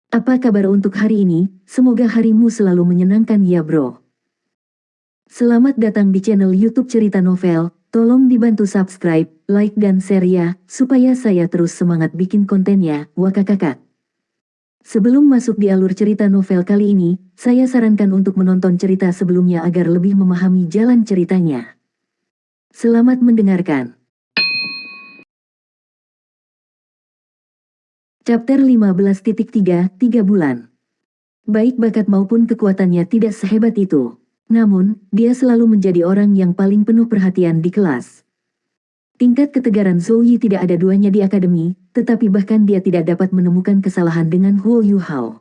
Apa kabar untuk hari ini? Semoga harimu selalu menyenangkan ya bro. Selamat datang di channel YouTube Cerita Novel. Tolong dibantu subscribe, like dan share ya, supaya saya terus semangat bikin kontennya. Wakakakak. Sebelum masuk di alur cerita novel kali ini, saya sarankan untuk menonton cerita sebelumnya agar lebih memahami jalan ceritanya. Selamat mendengarkan. Chapter 15.3, 3 bulan. Baik bakat maupun kekuatannya tidak sehebat itu. Namun, dia selalu menjadi orang yang paling penuh perhatian di kelas. Tingkat ketegaran Zhou Yi tidak ada duanya di akademi, tetapi bahkan dia tidak dapat menemukan kesalahan dengan Huo Yuhao.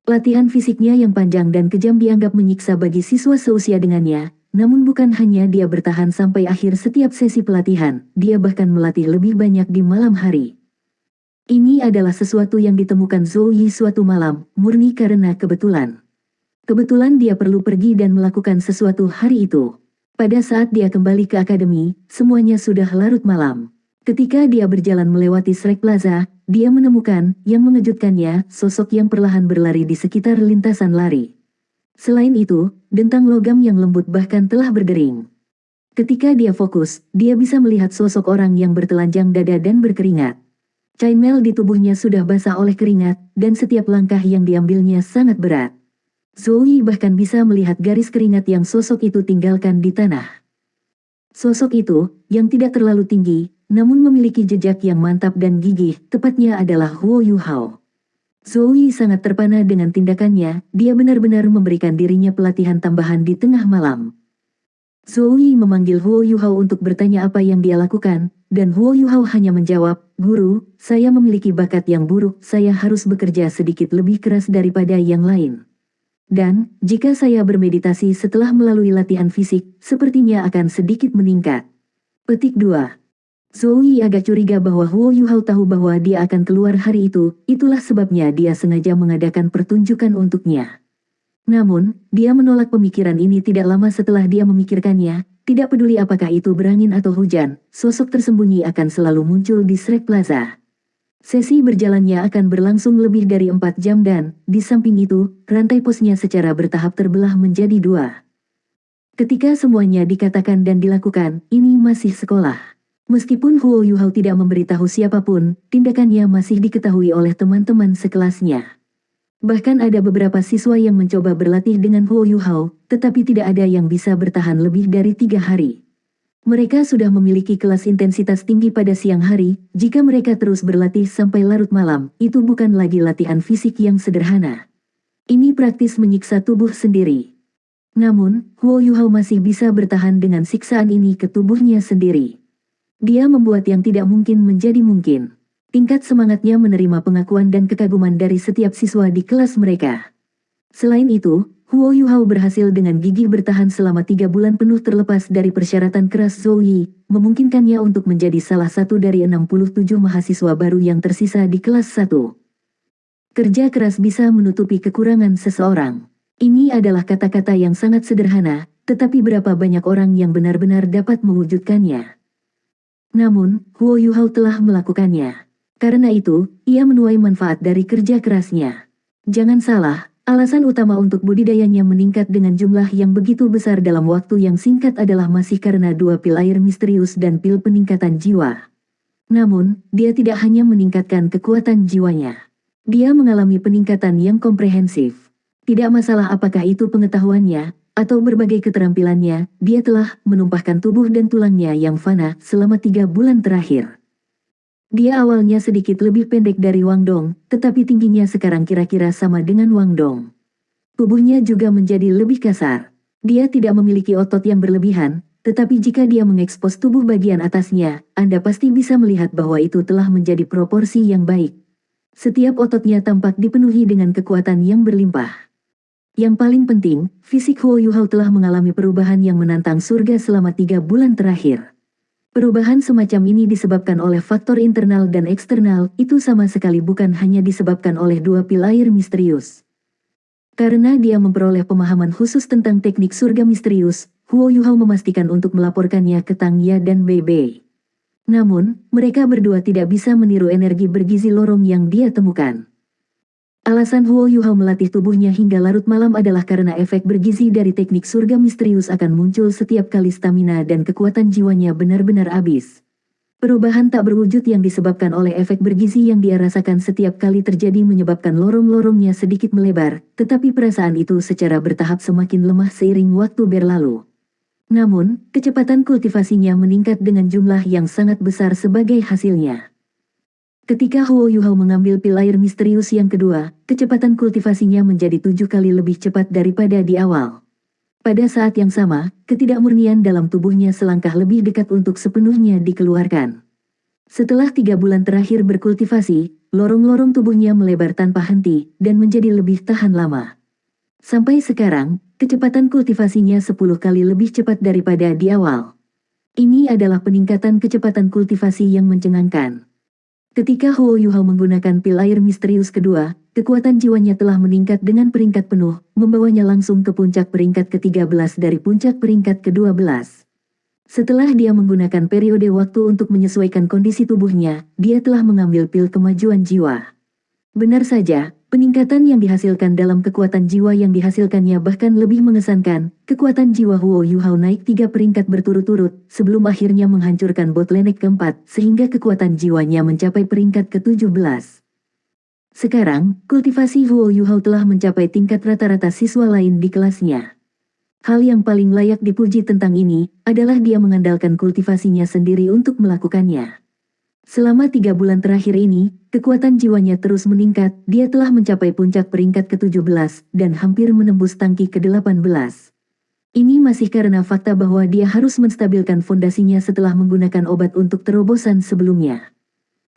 Latihan fisiknya yang panjang dan kejam dianggap menyiksa bagi siswa seusia dengannya, namun bukan hanya dia bertahan sampai akhir setiap sesi pelatihan, dia bahkan melatih lebih banyak di malam hari. Ini adalah sesuatu yang ditemukan Zhou Yi suatu malam, murni karena kebetulan. Kebetulan dia perlu pergi dan melakukan sesuatu hari itu. Pada saat dia kembali ke akademi, semuanya sudah larut malam. Ketika dia berjalan melewati Shrek Plaza, dia menemukan, yang mengejutkannya, sosok yang perlahan berlari di sekitar lintasan lari. Selain itu, dentang logam yang lembut bahkan telah berdering. Ketika dia fokus, dia bisa melihat sosok orang yang bertelanjang dada dan berkeringat. Chainmail di tubuhnya sudah basah oleh keringat, dan setiap langkah yang diambilnya sangat berat. Zhou Yi bahkan bisa melihat garis keringat yang sosok itu tinggalkan di tanah. Sosok itu, yang tidak terlalu tinggi, namun memiliki jejak yang mantap dan gigih, tepatnya adalah Huo Yuhao. Zhou Yi sangat terpana dengan tindakannya, dia benar-benar memberikan dirinya pelatihan tambahan di tengah malam. Zhou Yi memanggil Huo Yuhao untuk bertanya apa yang dia lakukan, dan Huo Yuhao hanya menjawab, "Guru, saya memiliki bakat yang buruk, saya harus bekerja sedikit lebih keras daripada yang lain. Dan, jika saya bermeditasi setelah melalui latihan fisik, sepertinya akan sedikit meningkat." Petik 2. Zhou Yi agak curiga bahwa Huo Yuhao tahu bahwa dia akan keluar hari itu, itulah sebabnya dia sengaja mengadakan pertunjukan untuknya. Namun, dia menolak pemikiran ini tidak lama setelah dia memikirkannya, tidak peduli apakah itu berangin atau hujan, sosok tersembunyi akan selalu muncul di Shrek Plaza. Sesi berjalannya akan berlangsung lebih dari 4 jam dan, di samping itu, rantai posnya secara bertahap terbelah menjadi 2. Ketika semuanya dikatakan dan dilakukan, ini masih sekolah. Meskipun Huo Yuhao tidak memberitahu siapapun, tindakannya masih diketahui oleh teman-teman sekelasnya. Bahkan ada beberapa siswa yang mencoba berlatih dengan Huo Yuhao, tetapi tidak ada yang bisa bertahan lebih dari 3 hari. Mereka sudah memiliki kelas intensitas tinggi pada siang hari, jika mereka terus berlatih sampai larut malam, itu bukan lagi latihan fisik yang sederhana. Ini praktis menyiksa tubuh sendiri. Namun, Huo Yuhao masih bisa bertahan dengan siksaan ini ke tubuhnya sendiri. Dia membuat yang tidak mungkin menjadi mungkin. Tingkat semangatnya menerima pengakuan dan kekaguman dari setiap siswa di kelas mereka. Selain itu, Huo Yuhao berhasil dengan gigih bertahan selama 3 bulan penuh terlepas dari persyaratan keras Zhou Yi, memungkinkannya untuk menjadi salah satu dari 67 mahasiswa baru yang tersisa di kelas 1. Kerja keras bisa menutupi kekurangan seseorang. Ini adalah kata-kata yang sangat sederhana, tetapi berapa banyak orang yang benar-benar dapat mewujudkannya. Namun, Huo Yuhao telah melakukannya. Karena itu, ia menuai manfaat dari kerja kerasnya. Jangan salah, alasan utama untuk budidayanya meningkat dengan jumlah yang begitu besar dalam waktu yang singkat adalah masih karena 2 pil air misterius dan pil peningkatan jiwa. Namun, dia tidak hanya meningkatkan kekuatan jiwanya. Dia mengalami peningkatan yang komprehensif. Tidak masalah apakah itu pengetahuannya, atau berbagai keterampilannya, dia telah menumpahkan tubuh dan tulangnya yang fana selama 3 bulan terakhir. Dia awalnya sedikit lebih pendek dari Wang Dong, tetapi tingginya sekarang kira-kira sama dengan Wang Dong. Tubuhnya juga menjadi lebih kasar. Dia tidak memiliki otot yang berlebihan, tetapi jika dia mengekspos tubuh bagian atasnya, Anda pasti bisa melihat bahwa itu telah menjadi proporsi yang baik. Setiap ototnya tampak dipenuhi dengan kekuatan yang berlimpah. Yang paling penting, fisik Huo Yuhao telah mengalami perubahan yang menantang surga selama 3 bulan terakhir. Perubahan semacam ini disebabkan oleh faktor internal dan eksternal, itu sama sekali bukan hanya disebabkan oleh 2 pil air misterius. Karena dia memperoleh pemahaman khusus tentang teknik surga misterius, Huo Yuhao memastikan untuk melaporkannya ke Tang Ya dan Bei Bei. Namun, mereka berdua tidak bisa meniru energi bergizi lorong yang dia temukan. Alasan Huo Yuhao melatih tubuhnya hingga larut malam adalah karena efek bergizi dari teknik surga misterius akan muncul setiap kali stamina dan kekuatan jiwanya benar-benar habis. Perubahan tak berwujud yang disebabkan oleh efek bergizi yang dia rasakan setiap kali terjadi menyebabkan lorong-lorongnya sedikit melebar, tetapi perasaan itu secara bertahap semakin lemah seiring waktu berlalu. Namun, kecepatan kultivasinya meningkat dengan jumlah yang sangat besar sebagai hasilnya. Ketika Huo Yuhao mengambil pil air misterius yang kedua, kecepatan kultivasinya menjadi 7 kali lebih cepat daripada di awal. Pada saat yang sama, ketidakmurnian dalam tubuhnya selangkah lebih dekat untuk sepenuhnya dikeluarkan. Setelah 3 bulan terakhir berkultivasi, lorong-lorong tubuhnya melebar tanpa henti dan menjadi lebih tahan lama. Sampai sekarang, kecepatan kultivasinya 10 kali lebih cepat daripada di awal. Ini adalah peningkatan kecepatan kultivasi yang mencengangkan. Ketika Huo Yuhao menggunakan pil air misterius kedua, kekuatan jiwanya telah meningkat dengan peringkat penuh, membawanya langsung ke puncak peringkat ke-13 dari puncak peringkat ke-12. Setelah dia menggunakan periode waktu untuk menyesuaikan kondisi tubuhnya, dia telah mengambil pil kemajuan jiwa. Benar saja, peningkatan yang dihasilkan dalam kekuatan jiwa yang dihasilkannya bahkan lebih mengesankan. Kekuatan jiwa Huo Yuhao naik 3 peringkat berturut-turut, sebelum akhirnya menghancurkan bottleneck keempat, sehingga kekuatan jiwanya mencapai peringkat ke-17. Sekarang, kultivasi Huo Yuhao telah mencapai tingkat rata-rata siswa lain di kelasnya. Hal yang paling layak dipuji tentang ini, adalah dia mengandalkan kultivasinya sendiri untuk melakukannya. Selama 3 bulan terakhir ini, kekuatan jiwanya terus meningkat, dia telah mencapai puncak peringkat ke-17, dan hampir menembus tangki ke-18. Ini masih karena fakta bahwa dia harus menstabilkan fondasinya setelah menggunakan obat untuk terobosan sebelumnya.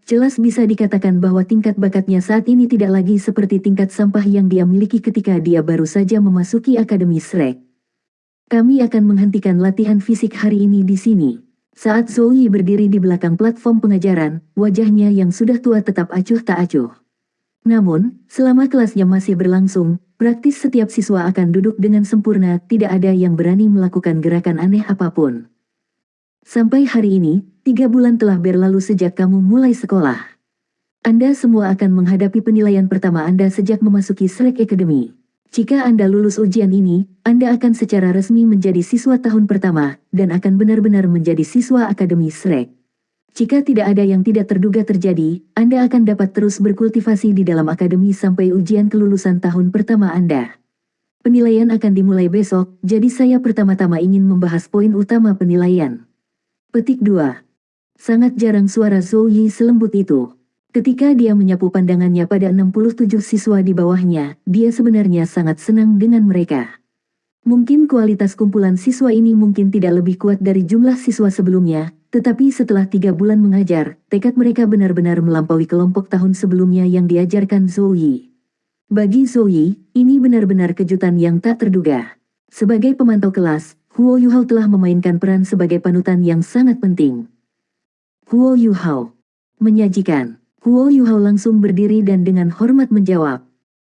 Jelas bisa dikatakan bahwa tingkat bakatnya saat ini tidak lagi seperti tingkat sampah yang dia miliki ketika dia baru saja memasuki Akademi Shrek. Kami akan menghentikan latihan fisik hari ini di sini. Saat Zoe berdiri di belakang platform pengajaran, wajahnya yang sudah tua tetap acuh tak acuh. Namun, selama kelasnya masih berlangsung, praktis setiap siswa akan duduk dengan sempurna, tidak ada yang berani melakukan gerakan aneh apapun. Sampai hari ini, 3 bulan telah berlalu sejak kamu mulai sekolah. Anda semua akan menghadapi penilaian pertama Anda sejak memasuki Shrek Academy. Jika Anda lulus ujian ini, Anda akan secara resmi menjadi siswa tahun pertama, dan akan benar-benar menjadi siswa Akademi Shrek. Jika tidak ada yang tidak terduga terjadi, Anda akan dapat terus berkultivasi di dalam akademi sampai ujian kelulusan tahun pertama Anda. Penilaian akan dimulai besok, jadi saya pertama-tama ingin membahas poin utama penilaian. Petik 2. Sangat jarang suara Zoe selembut itu. Ketika dia menyapu pandangannya pada 67 siswa di bawahnya, dia sebenarnya sangat senang dengan mereka. Mungkin kualitas kumpulan siswa ini mungkin tidak lebih kuat dari jumlah siswa sebelumnya, tetapi setelah 3 bulan mengajar, tekad mereka benar-benar melampaui kelompok tahun sebelumnya yang diajarkan Zoe. Bagi Zoe, ini benar-benar kejutan yang tak terduga. Sebagai pemantau kelas, Huo Yuhao telah memainkan peran sebagai panutan yang sangat penting. Huo Yuhao menyajikan. Huo Yuhao langsung berdiri dan dengan hormat menjawab.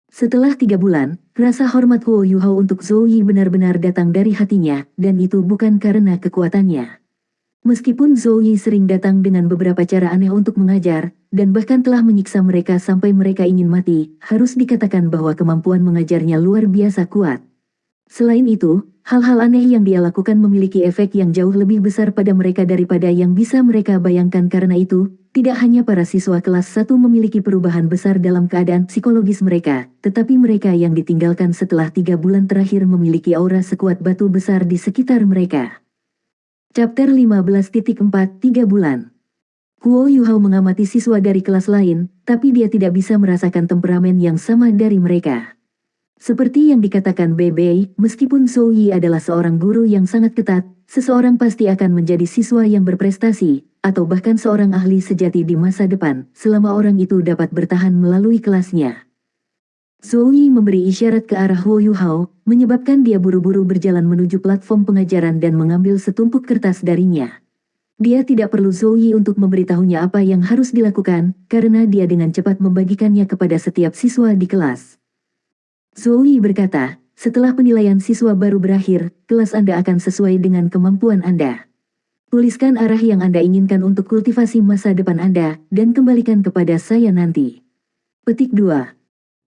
Setelah 3 bulan, rasa hormat Huo Yuhao untuk Zoe benar-benar datang dari hatinya, dan itu bukan karena kekuatannya. Meskipun Zoe sering datang dengan beberapa cara aneh untuk mengajar, dan bahkan telah menyiksa mereka sampai mereka ingin mati, harus dikatakan bahwa kemampuan mengajarnya luar biasa kuat. Selain itu, hal-hal aneh yang dia lakukan memiliki efek yang jauh lebih besar pada mereka daripada yang bisa mereka bayangkan. Karena itu, tidak hanya para siswa kelas 1 memiliki perubahan besar dalam keadaan psikologis mereka, tetapi mereka yang ditinggalkan setelah 3 bulan terakhir memiliki aura sekuat batu besar di sekitar mereka. Chapter 15.4 3 bulan. Huo Yuhao mengamati siswa dari kelas lain, tapi dia tidak bisa merasakan temperamen yang sama dari mereka. Seperti yang dikatakan Bebe, meskipun Zoe adalah seorang guru yang sangat ketat, seseorang pasti akan menjadi siswa yang berprestasi, atau bahkan seorang ahli sejati di masa depan, selama orang itu dapat bertahan melalui kelasnya. Zoe memberi isyarat ke arah Huo Yuhao, menyebabkan dia buru-buru berjalan menuju platform pengajaran dan mengambil setumpuk kertas darinya. Dia tidak perlu Zoe untuk memberitahunya apa yang harus dilakukan, karena dia dengan cepat membagikannya kepada setiap siswa di kelas. Zoe berkata, setelah penilaian siswa baru berakhir, kelas Anda akan sesuai dengan kemampuan Anda. Tuliskan arah yang Anda inginkan untuk kultivasi masa depan Anda, dan kembalikan kepada saya nanti. Petik 2.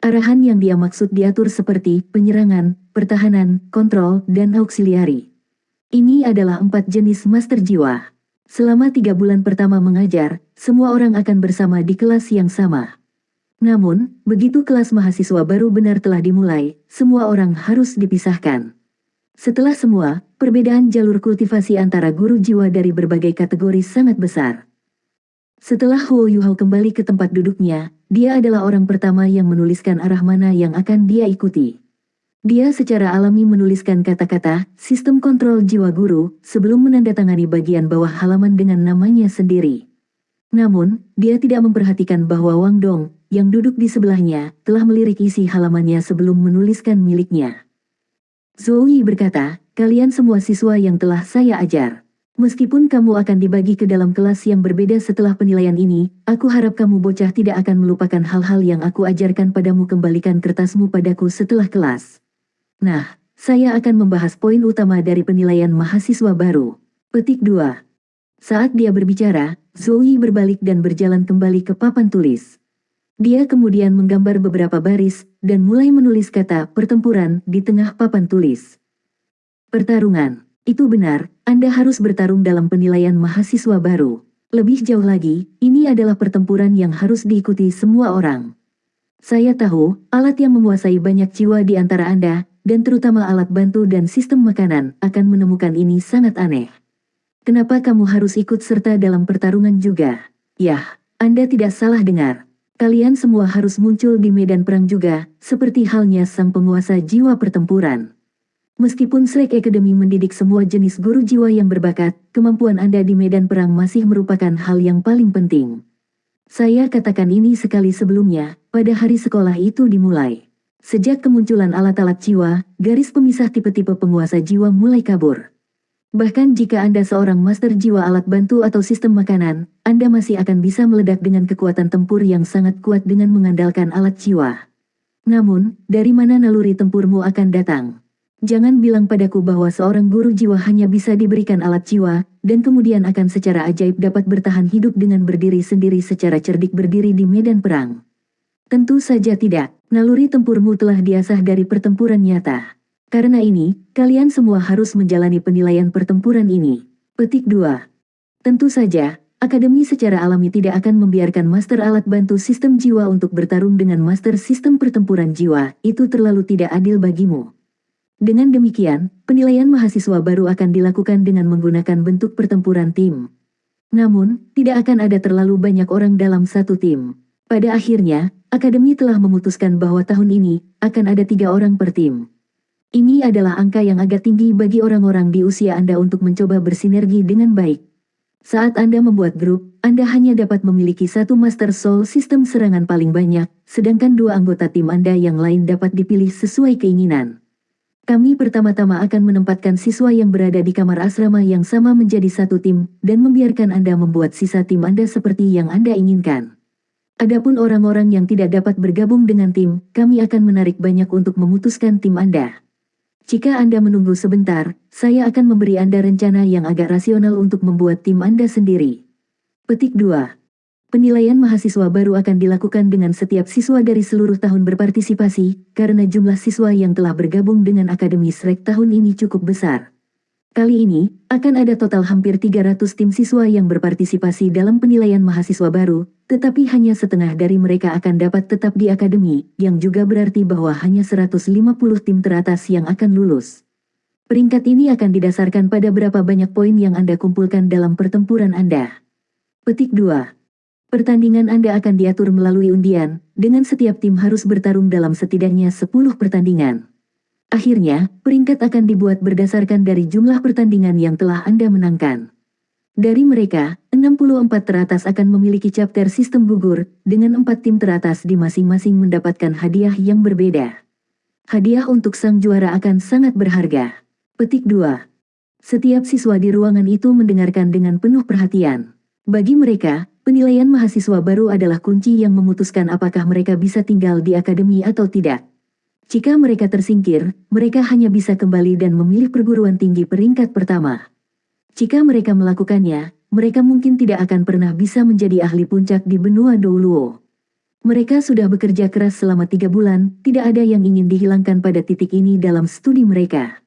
Arahan yang dia maksud diatur seperti penyerangan, pertahanan, kontrol, dan auxiliary. Ini adalah 4 jenis master jiwa. Selama 3 bulan pertama mengajar, semua orang akan bersama di kelas yang sama. Namun, begitu kelas mahasiswa baru benar telah dimulai, semua orang harus dipisahkan. Setelah semua, perbedaan jalur kultivasi antara guru jiwa dari berbagai kategori sangat besar. Setelah Huo Yuhao kembali ke tempat duduknya, dia adalah orang pertama yang menuliskan arah mana yang akan dia ikuti. Dia secara alami menuliskan kata-kata sistem kontrol jiwa guru sebelum menandatangani bagian bawah halaman dengan namanya sendiri. Namun, dia tidak memperhatikan bahwa Wang Dong, yang duduk di sebelahnya, telah melirik isi halamannya sebelum menuliskan miliknya. Zhou Yi berkata, kalian semua siswa yang telah saya ajar. Meskipun kamu akan dibagi ke dalam kelas yang berbeda setelah penilaian ini, aku harap kamu bocah tidak akan melupakan hal-hal yang aku ajarkan padamu. Kembalikan kertasmu padaku setelah kelas. Nah, saya akan membahas poin utama dari penilaian mahasiswa baru. Petik 2. Saat dia berbicara, Zhou Yi berbalik dan berjalan kembali ke papan tulis. Dia kemudian menggambar beberapa baris, dan mulai menulis kata pertempuran di tengah papan tulis. Pertarungan. Itu benar, Anda harus bertarung dalam penilaian mahasiswa baru. Lebih jauh lagi, ini adalah pertempuran yang harus diikuti semua orang. Saya tahu, alat yang menguasai banyak jiwa di antara Anda, dan terutama alat bantu dan sistem makanan, akan menemukan ini sangat aneh. Kenapa kamu harus ikut serta dalam pertarungan juga? Yah, Anda tidak salah dengar. Kalian semua harus muncul di medan perang juga, seperti halnya sang penguasa jiwa pertempuran. Meskipun Shrek Academy mendidik semua jenis guru jiwa yang berbakat, kemampuan Anda di medan perang masih merupakan hal yang paling penting. Saya katakan ini sekali sebelumnya, pada hari sekolah itu dimulai. Sejak kemunculan alat-alat jiwa, garis pemisah tipe-tipe penguasa jiwa mulai kabur. Bahkan jika Anda seorang master jiwa alat bantu atau sistem makanan, Anda masih akan bisa meledak dengan kekuatan tempur yang sangat kuat dengan mengandalkan alat jiwa. Namun, dari mana naluri tempurmu akan datang? Jangan bilang padaku bahwa seorang guru jiwa hanya bisa diberikan alat jiwa, dan kemudian akan secara ajaib dapat bertahan hidup dengan berdiri sendiri secara cerdik berdiri di medan perang. Tentu saja tidak, naluri tempurmu telah diasah dari pertempuran nyata. Karena ini, kalian semua harus menjalani penilaian pertempuran ini. Petik 2. Tentu saja, Akademi secara alami tidak akan membiarkan master alat bantu sistem jiwa untuk bertarung dengan master sistem pertempuran jiwa, itu terlalu tidak adil bagimu. Dengan demikian, penilaian mahasiswa baru akan dilakukan dengan menggunakan bentuk pertempuran tim. Namun, tidak akan ada terlalu banyak orang dalam satu tim. Pada akhirnya, Akademi telah memutuskan bahwa tahun ini, akan ada 3 orang per tim. Ini adalah angka yang agak tinggi bagi orang-orang di usia Anda untuk mencoba bersinergi dengan baik. Saat Anda membuat grup, Anda hanya dapat memiliki satu Master Soul sistem serangan paling banyak, sedangkan 2 anggota tim Anda yang lain dapat dipilih sesuai keinginan. Kami pertama-tama akan menempatkan siswa yang berada di kamar asrama yang sama menjadi satu tim, dan membiarkan Anda membuat sisa tim Anda seperti yang Anda inginkan. Adapun orang-orang yang tidak dapat bergabung dengan tim, kami akan menarik banyak untuk memutuskan tim Anda. Jika Anda menunggu sebentar, saya akan memberi Anda rencana yang agak rasional untuk membuat tim Anda sendiri. Petik 2. Penilaian mahasiswa baru akan dilakukan dengan setiap siswa dari seluruh tahun berpartisipasi, karena jumlah siswa yang telah bergabung dengan Akademi Shrek tahun ini cukup besar. Kali ini, akan ada total hampir 300 tim siswa yang berpartisipasi dalam penilaian mahasiswa baru, tetapi hanya setengah dari mereka akan dapat tetap di akademi, yang juga berarti bahwa hanya 150 tim teratas yang akan lulus. Peringkat ini akan didasarkan pada berapa banyak poin yang Anda kumpulkan dalam pertempuran Anda. Petik 2. Pertandingan Anda akan diatur melalui undian, dengan setiap tim harus bertarung dalam setidaknya 10 pertandingan. Akhirnya, peringkat akan dibuat berdasarkan dari jumlah pertandingan yang telah Anda menangkan. Dari mereka, 64 teratas akan memiliki chapter sistem gugur, dengan 4 tim teratas di masing-masing mendapatkan hadiah yang berbeda. Hadiah untuk sang juara akan sangat berharga. Petik 2. Setiap siswa di ruangan itu mendengarkan dengan penuh perhatian. Bagi mereka, penilaian mahasiswa baru adalah kunci yang memutuskan apakah mereka bisa tinggal di akademi atau tidak. Jika mereka tersingkir, mereka hanya bisa kembali dan memilih perguruan tinggi peringkat pertama. Jika mereka melakukannya, mereka mungkin tidak akan pernah bisa menjadi ahli puncak di benua Douluo. Mereka sudah bekerja keras selama 3 bulan, tidak ada yang ingin dihilangkan pada titik ini dalam studi mereka.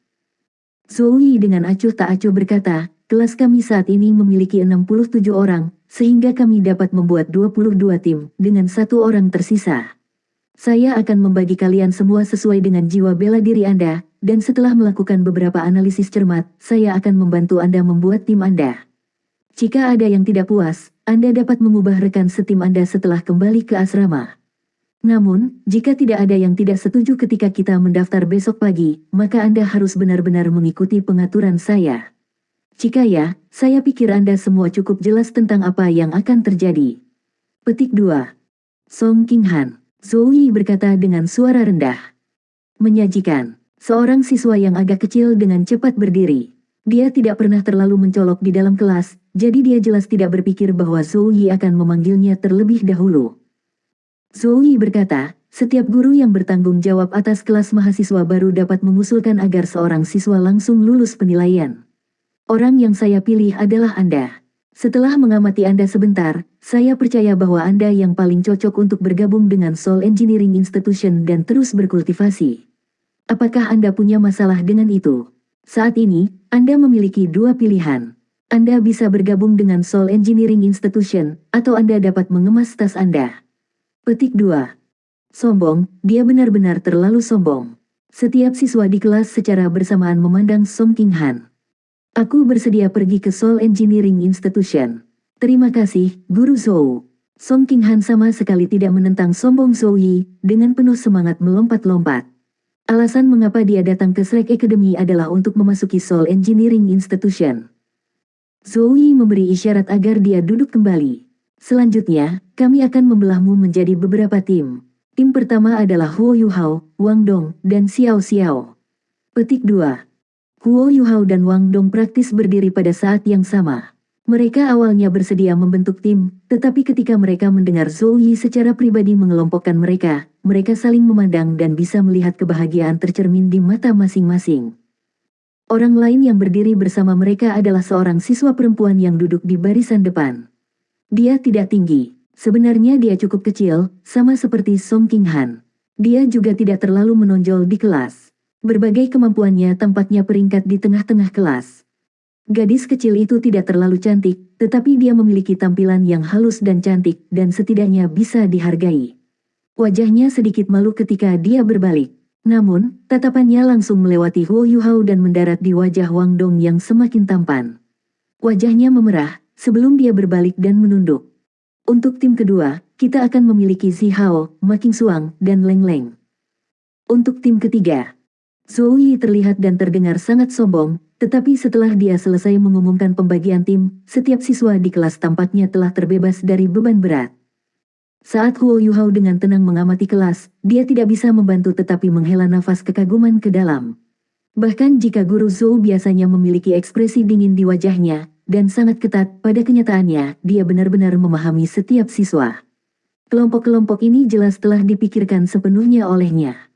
Zoe dengan acuh tak acuh berkata, kelas kami saat ini memiliki 67 orang, sehingga kami dapat membuat 22 tim, dengan 1 orang tersisa. Saya akan membagi kalian semua sesuai dengan jiwa bela diri Anda, dan setelah melakukan beberapa analisis cermat, saya akan membantu Anda membuat tim Anda. Jika ada yang tidak puas, Anda dapat mengubah rekan setim Anda setelah kembali ke asrama. Namun, jika tidak ada yang tidak setuju ketika kita mendaftar besok pagi, maka Anda harus benar-benar mengikuti pengaturan saya. Jika ya, saya pikir Anda semua cukup jelas tentang apa yang akan terjadi. Petik 2. Song King-han. Zoe berkata dengan suara rendah. Menyajikan. Seorang siswa yang agak kecil dengan cepat berdiri. Dia tidak pernah terlalu mencolok di dalam kelas, jadi dia jelas tidak berpikir bahwa Zoe akan memanggilnya terlebih dahulu. Zoe berkata, setiap guru yang bertanggung jawab atas kelas mahasiswa baru dapat mengusulkan agar seorang siswa langsung lulus penilaian. Orang yang saya pilih adalah Anda. Setelah mengamati Anda sebentar, saya percaya bahwa Anda yang paling cocok untuk bergabung dengan Seoul Engineering Institution dan terus berkultivasi. Apakah Anda punya masalah dengan itu? Saat ini, Anda memiliki 2 pilihan. Anda bisa bergabung dengan Seoul Engineering Institution, atau Anda dapat mengemas tas Anda. Petik 2. Sombong, dia benar-benar terlalu sombong. Setiap siswa di kelas secara bersamaan memandang Song King-han. Aku bersedia pergi ke Seoul Engineering Institution. Terima kasih, Guru Zhou. Song King-han sama sekali tidak menentang sombong Zoe, dengan penuh semangat melompat-lompat. Alasan mengapa dia datang ke Slack Academy adalah untuk memasuki Seoul Engineering Institution. Zoe memberi isyarat agar dia duduk kembali. Selanjutnya, kami akan membelahmu menjadi beberapa tim. Tim pertama adalah Huo Yuhao, Wang Dong, dan Xiao Xiao. Petik 2. Huo Yuhao dan Wang Dong praktis berdiri pada saat yang sama. Mereka awalnya bersedia membentuk tim, tetapi ketika mereka mendengar Zoe secara pribadi mengelompokkan mereka, mereka saling memandang dan bisa melihat kebahagiaan tercermin di mata masing-masing. Orang lain yang berdiri bersama mereka adalah seorang siswa perempuan yang duduk di barisan depan. Dia tidak tinggi, sebenarnya dia cukup kecil, sama seperti Song King-han. Dia juga tidak terlalu menonjol di kelas. Berbagai kemampuannya tampaknya peringkat di tengah-tengah kelas. Gadis kecil itu tidak terlalu cantik, tetapi dia memiliki tampilan yang halus dan cantik, dan setidaknya bisa dihargai. Wajahnya sedikit malu ketika dia berbalik. Namun, tatapannya langsung melewati Huo Yuhao dan mendarat di wajah Wang Dong yang semakin tampan. Wajahnya memerah, sebelum dia berbalik dan menunduk. Untuk tim kedua, kita akan memiliki Zi Hao, Ma Qingxuang, dan Leng Leng. Untuk tim ketiga, Zoe terlihat dan terdengar sangat sombong, tetapi setelah dia selesai mengumumkan pembagian tim, setiap siswa di kelas tampaknya telah terbebas dari beban berat. Saat Huo Yuhao dengan tenang mengamati kelas, dia tidak bisa membantu tetapi menghela nafas kekaguman ke dalam. Bahkan jika Guru Zhou biasanya memiliki ekspresi dingin di wajahnya, dan sangat ketat, pada kenyataannya, dia benar-benar memahami setiap siswa. Kelompok-kelompok ini jelas telah dipikirkan sepenuhnya olehnya.